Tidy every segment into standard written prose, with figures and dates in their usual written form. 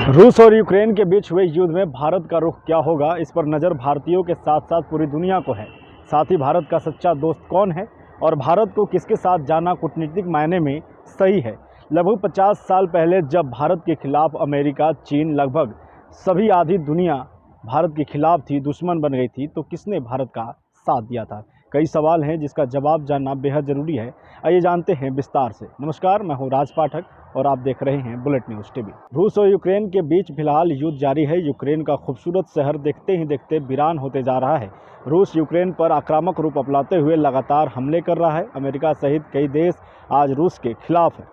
रूस और यूक्रेन के बीच हुए युद्ध में भारत का रुख क्या होगा, इस पर नज़र भारतीयों के साथ साथ पूरी दुनिया को है। साथ ही भारत का सच्चा दोस्त कौन है और भारत को किसके साथ जाना कूटनीतिक मायने में सही है। लगभग 50 साल पहले जब भारत के खिलाफ अमेरिका, चीन, लगभग सभी आधी दुनिया भारत के खिलाफ थी, दुश्मन बन गई थी, तो किसने भारत का साथ दिया था। कई सवाल हैं जिसका जवाब जानना बेहद ज़रूरी है। आइए जानते हैं विस्तार से। नमस्कार, मैं हूं राज पाठक और आप देख रहे हैं बुलेट न्यूज़ टीवी। रूस और यूक्रेन के बीच फिलहाल युद्ध जारी है। यूक्रेन का खूबसूरत शहर देखते ही देखते वीरान होते जा रहा है। रूस यूक्रेन पर आक्रामक रूप अपनाते हुए लगातार हमले कर रहा है। अमेरिका सहित कई देश आज रूस के खिलाफ है।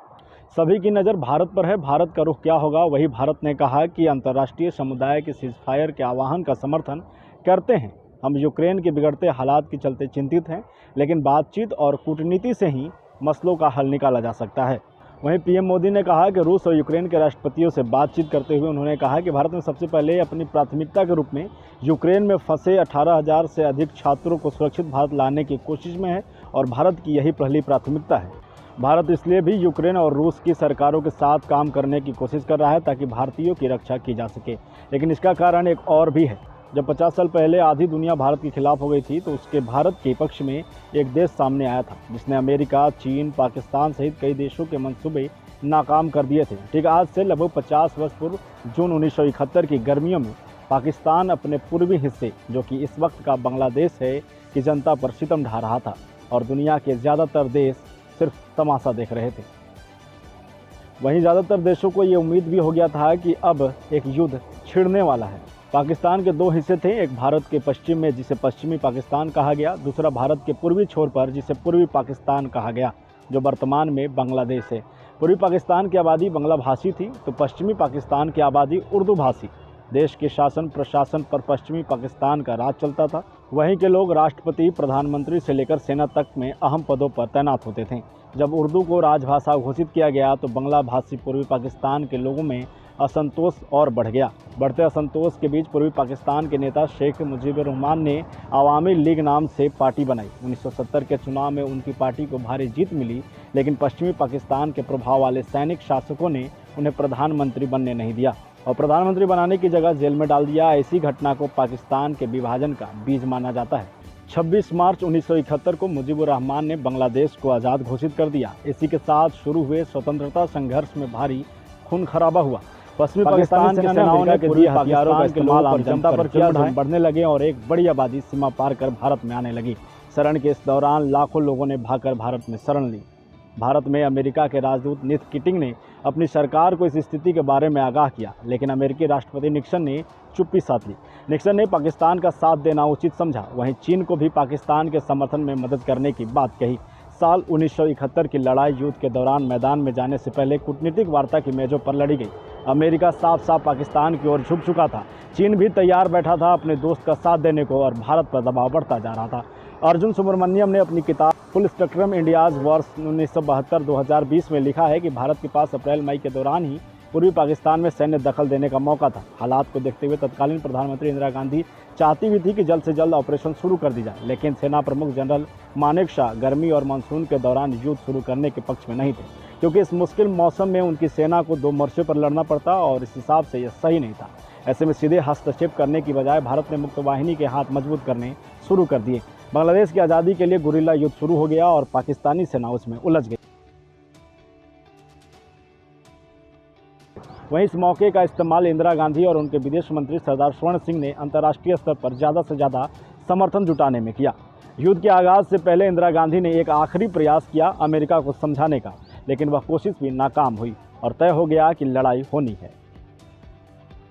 सभी की नज़र भारत पर है। भारत का रुख क्या होगा। वही भारत ने कहा कि अंतर्राष्ट्रीय समुदाय के सीज़फायर के आह्वान का समर्थन करते हैं। हम यूक्रेन के बिगड़ते हालात के चलते चिंतित हैं, लेकिन बातचीत और कूटनीति से ही मसलों का हल निकाला जा सकता है। वहीं पीएम मोदी ने कहा कि रूस और यूक्रेन के राष्ट्रपतियों से बातचीत करते हुए उन्होंने कहा कि भारत में सबसे पहले अपनी प्राथमिकता के रूप में यूक्रेन में फंसे 18,000 से अधिक छात्रों को सुरक्षित भारत लाने की कोशिश में है और भारत की यही पहली प्राथमिकता है। भारत इसलिए भी यूक्रेन और रूस की सरकारों के साथ काम करने की कोशिश कर रहा है ताकि भारतीयों की रक्षा की जा सके। लेकिन इसका कारण एक और भी है। जब 50 साल पहले आधी दुनिया भारत के खिलाफ हो गई थी, तो उसके भारत के पक्ष में एक देश सामने आया था जिसने अमेरिका, चीन, पाकिस्तान सहित कई देशों के मंसूबे नाकाम कर दिए थे। ठीक आज से लगभग 50 वर्ष पूर्व जून 1971 की गर्मियों में पाकिस्तान अपने पूर्वी हिस्से, जो कि इस वक्त का बांग्लादेश है, की जनता पर सितम ढा रहा था और दुनिया के ज़्यादातर देश सिर्फ तमाशा देख रहे थे। वहीं ज़्यादातर देशों को ये उम्मीद भी हो गया था कि अब एक युद्ध छिड़ने वाला है। पाकिस्तान के दो हिस्से थे, एक भारत के पश्चिम में जिसे पश्चिमी पाकिस्तान कहा गया, दूसरा भारत के पूर्वी छोर पर जिसे पूर्वी पाकिस्तान कहा गया, जो वर्तमान में बांग्लादेश है। पूर्वी पाकिस्तान की आबादी बांग्ला भाषी थी, तो पश्चिमी पाकिस्तान की आबादी उर्दू भाषी। देश के शासन प्रशासन पर पश्चिमी पाकिस्तान का राज चलता था। वहीं के लोग राष्ट्रपति, प्रधानमंत्री से लेकर सेना तक में अहम पदों पर तैनात होते थे। जब उर्दू को राजभाषा घोषित किया गया तो बांग्ला भाषी पूर्वी पाकिस्तान के लोगों में असंतोष और बढ़ गया। बढ़ते असंतोष के बीच पूर्वी पाकिस्तान के नेता शेख मुजीबुर रहमान ने अवामी लीग नाम से पार्टी बनाई। 1970 के चुनाव में उनकी पार्टी को भारी जीत मिली, लेकिन पश्चिमी पाकिस्तान के प्रभाव वाले सैनिक शासकों ने उन्हें प्रधानमंत्री बनने नहीं दिया और प्रधानमंत्री बनाने की जगह जेल में डाल दिया। ऐसी घटना को पाकिस्तान के विभाजन का बीज माना जाता है। 26 मार्च 1971 को मुजीबुर रहमान ने बांग्लादेश को आज़ाद घोषित कर दिया। इसी के साथ शुरू हुए स्वतंत्रता संघर्ष में भारी खून खराबा हुआ। पश्चिमी पाकिस्तान के सेनाओं ने पूर्वी हथियारों का इस्तेमाल आम जनता पर किया, बढ़ने लगे और एक बड़ी आबादी सीमा पार कर भारत में आने लगी। शरण के इस दौरान लाखों लोगों ने भागकर भारत में शरण ली। भारत में अमेरिका के राजदूत नीथ कीटिंग ने अपनी सरकार को इस स्थिति के बारे में आगाह किया, लेकिन अमेरिकी राष्ट्रपति निक्सन ने चुप्पी साध ली। निक्सन ने पाकिस्तान का साथ देना उचित समझा। वहीं चीन को भी पाकिस्तान के समर्थन में मदद करने की बात कही। साल 1971 की लड़ाई युद्ध के दौरान मैदान में जाने से पहले कूटनीतिक वार्ता की मेजों पर लड़ी गई। अमेरिका साफ साफ पाकिस्तान की ओर झुक चुका था। चीन भी तैयार बैठा था अपने दोस्त का साथ देने को और भारत पर दबाव बढ़ता जा रहा था। अर्जुन सुब्रमण्यम ने अपनी किताब फुल स्पेक्ट्रम इंडियाज़ वॉर्स 1972-2020 में लिखा है कि भारत के पास अप्रैल-मई के दौरान ही पूर्वी पाकिस्तान में सैन्य दखल देने का मौका था। हालात को देखते हुए तत्कालीन प्रधानमंत्री इंदिरा गांधी चाहती भी थी कि जल्द से जल्द ऑपरेशन शुरू कर दी जाए, लेकिन सेना प्रमुख जनरल मानेकशॉ गर्मी और मानसून के दौरान युद्ध शुरू करने के पक्ष में नहीं थे, क्योंकि इस मुश्किल मौसम में उनकी सेना को 2 मोर्चों पर लड़ना पड़ता और इस हिसाब से यह सही नहीं था। ऐसे में सीधे हस्तक्षेप करने की बजाय भारत ने मुक्त वाहिनी के हाथ मजबूत करने शुरू कर दिए। बांग्लादेश की आज़ादी के लिए गुरिल्ला युद्ध शुरू हो गया और पाकिस्तानी सेना उसमें उलझ गई। वहीं इस मौके का इस्तेमाल इंदिरा गांधी और उनके विदेश मंत्री सरदार स्वर्ण सिंह ने अंतर्राष्ट्रीय स्तर पर ज़्यादा से ज़्यादा समर्थन जुटाने में किया। युद्ध के आगाज़ से पहले इंदिरा गांधी ने एक आखिरी प्रयास किया अमेरिका को समझाने का, लेकिन वह कोशिश भी नाकाम हुई और तय हो गया कि लड़ाई होनी है।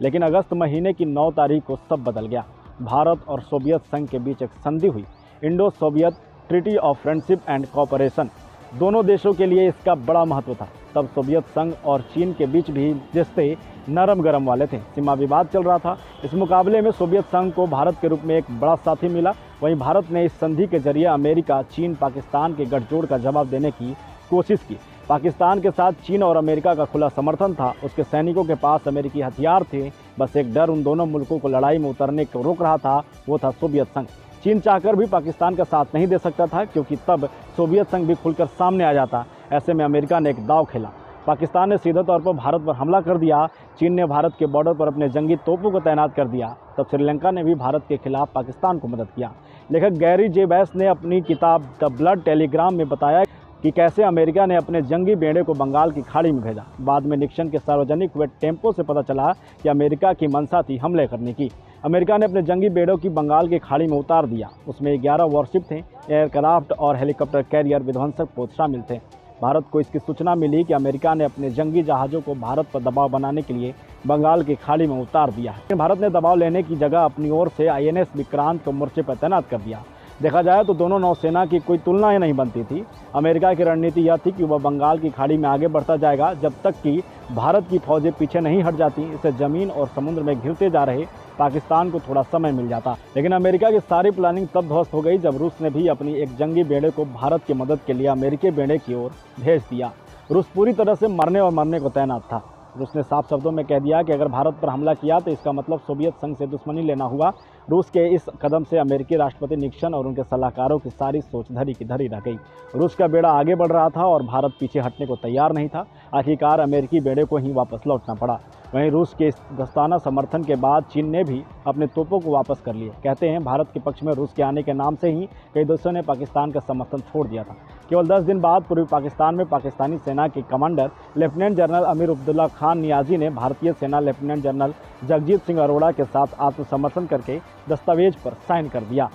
लेकिन अगस्त महीने की 9 तारीख को सब बदल गया। भारत और सोवियत संघ के बीच एक संधि हुई, Indo Soviet treaty of friendship and cooperation. दोनों देशों के लिए इसका बड़ा महत्व था। तब सोवियत संघ और चीन के बीच भी रिश्ते नरम गरम वाले थे, सीमा विवाद चल रहा था। इस मुकाबले में सोवियत संघ को भारत के रूप में एक बड़ा साथी मिला। वहीं भारत ने इस संधि के जरिए अमेरिका, चीन, पाकिस्तान के गठजोड़ का जवाब देने की कोशिश की। पाकिस्तान के साथ चीन और अमेरिका का खुला समर्थन था। उसके सैनिकों के पास अमेरिकी हथियार थे। बस एक डर उन दोनों मुल्कों को लड़ाई में उतरने को रोक रहा था, वो था सोवियत संघ। चीन चाहकर भी पाकिस्तान का साथ नहीं दे सकता था, क्योंकि तब सोवियत संघ भी खुलकर सामने आ जाता। ऐसे में अमेरिका ने एक दाव खेला। पाकिस्तान ने सीधे तौर पर भारत पर हमला कर दिया। चीन ने भारत के बॉर्डर पर अपने जंगी तोपों को तैनात कर दिया। तब श्रीलंका ने भी भारत के खिलाफ पाकिस्तान को मदद किया। लेखक गैरी जे बैस ने अपनी किताब द ब्लड टेलीग्राम में बताया कि कैसे अमेरिका ने अपने जंगी बेड़े को बंगाल की खाड़ी में भेजा। बाद में निक्सन के सार्वजनिक हुए टेम्पो से पता चला कि अमेरिका की मंशा थी हमले करने की। अमेरिका ने अपने जंगी बेड़ों की बंगाल की खाड़ी में उतार दिया। उसमें 11 वॉरशिप थे, एयरक्राफ्ट और हेलीकॉप्टर कैरियर विध्वंसक पोत शामिल थे। भारत को इसकी सूचना मिली कि अमेरिका ने अपने जंगी जहाज़ों को भारत पर दबाव बनाने के लिए बंगाल की खाड़ी में उतार दिया है। भारत ने दबाव लेने की जगह अपनी ओर से INS विक्रांत को मोर्चे पर तैनात कर दिया। देखा जाए तो दोनों नौसेना की कोई तुलना ही नहीं बनती थी। अमेरिका की रणनीति यह थी कि वह बंगाल की खाड़ी में आगे बढ़ता जाएगा जब तक कि भारत की फौजें पीछे नहीं हट जाती। इसे जमीन और समुद्र में घिरते जा रहे पाकिस्तान को थोड़ा समय मिल जाता। लेकिन अमेरिका की सारी प्लानिंग तब ध्वस्त हो गई जब रूस ने भी अपनी एक जंगी बेड़े को भारत की मदद के लिए अमेरिकी बेड़े की ओर भेज दिया। रूस पूरी तरह से मरने को तैनात था। रूस ने साफ शब्दों में कह दिया कि अगर भारत पर हमला किया तो इसका मतलब सोवियत संघ से दुश्मनी लेना हुआ। रूस के इस कदम से अमेरिकी राष्ट्रपति निक्सन और उनके सलाहकारों की सारी सोच धरी की धरी रह गई। रूस का बेड़ा आगे बढ़ रहा था और भारत पीछे हटने को तैयार नहीं था। आखिरकार अमेरिकी बेड़े को ही वापस लौटना पड़ा। वहीं रूस के इस दोस्ताना समर्थन के बाद चीन ने भी अपने तोपों को वापस कर लिए। कहते हैं भारत के पक्ष में रूस के आने के नाम से ही कई देशों ने पाकिस्तान का समर्थन छोड़ दिया था। केवल 10 दिन बाद पूर्वी पाकिस्तान में पाकिस्तानी सेना के commander lieutenant general Amir Abdullah Khan Niazi ने भारतीय सेना लेफ्टिनेंट जनरल जगजीत सिंह अरोड़ा के साथ आत्मसमर्थन करके दस्तावेज पर साइन कर दिया।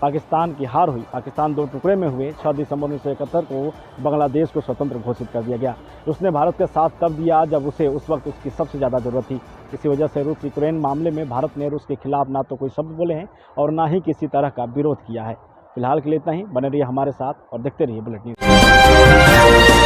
पाकिस्तान की हार हुई। पाकिस्तान 2 टुकड़े में हुए। 6 दिसंबर 1971 को बांग्लादेश को स्वतंत्र घोषित कर दिया गया। उसने भारत के साथ तब दिया जब उसे उस वक्त उसकी सबसे ज़्यादा ज़रूरत थी। इसी वजह से रूस यूक्रेन मामले में भारत ने रूस के खिलाफ ना तो कोई शब्द बोले हैं और ना ही किसी तरह का विरोध किया है। फिलहाल के लिए इतना ही। बने रहिए हमारे साथ और देखते रहिए बुलेटिन न्यूज़।